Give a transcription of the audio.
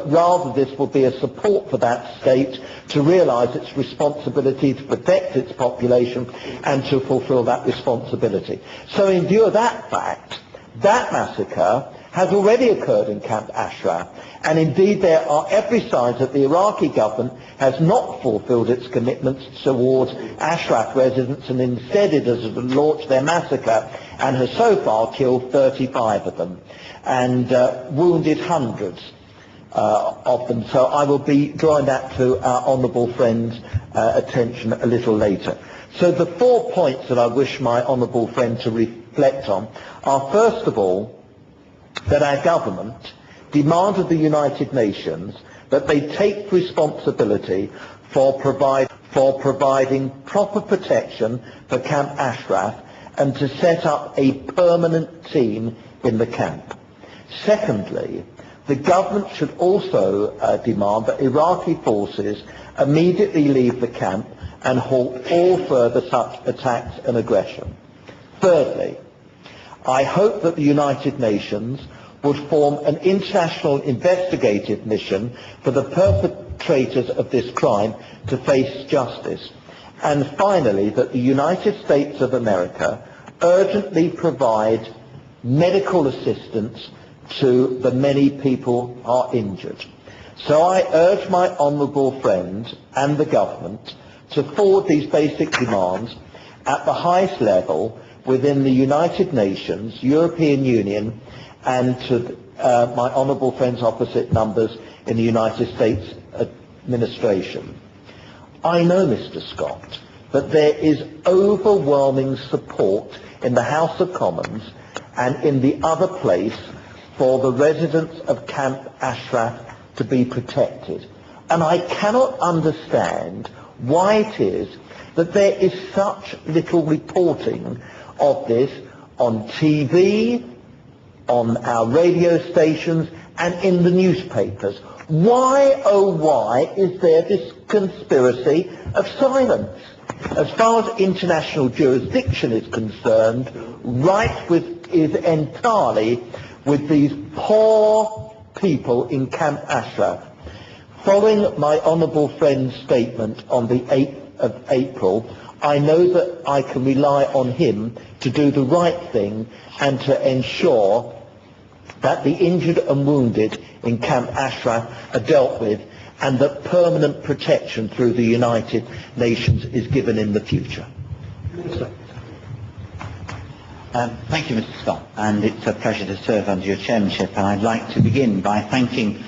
but rather this will be a support for that state to realise its responsibility to protect its population and to fulfil that responsibility. So in view of that fact, that massacre has already occurred in Camp Ashraf, and indeed there are every sign that the Iraqi government has not fulfilled its commitments towards Ashraf residents, and instead it has launched their massacre and has so far killed 35 of them and wounded hundreds of them. So I will be drawing that to our honourable friend's attention a little later. So the 4 points that I wish my honourable friend to reflect on are, first of all, that our government demand of the United Nations that they take responsibility for providing proper protection for Camp Ashraf and to set up a permanent team in the camp. Secondly, the government should also demand that Iraqi forces immediately leave the camp and halt all further such attacks and aggression. Thirdly, I hope that the United Nations would form an international investigative mission for the perpetrators of this crime to face justice. And finally, that the United States of America urgently provide medical assistance to the many people who are injured. So I urge my honourable friend and the government to forward these basic demands at the highest level within the United Nations, European Union, and to my honourable friends opposite numbers in the United States administration. I know, Mr. Scott, that there is overwhelming support in the House of Commons and in the other place for the residents of Camp Ashraf to be protected. And I cannot understand why it is that there is such little reporting of this on TV, on our radio stations, and in the newspapers. Why, oh why, is there this conspiracy of silence? As far as international jurisdiction is concerned, right is entirely with these poor people in Camp Ashraf. Following my honourable friend's statement on the 8th of April, I know that I can rely on him to do the right thing and to ensure that the injured and wounded in Camp Ashraf are dealt with and that permanent protection through the United Nations is given in the future. Thank you, Mr. Scott, and it's a pleasure to serve under your chairmanship, and I'd like to begin by thanking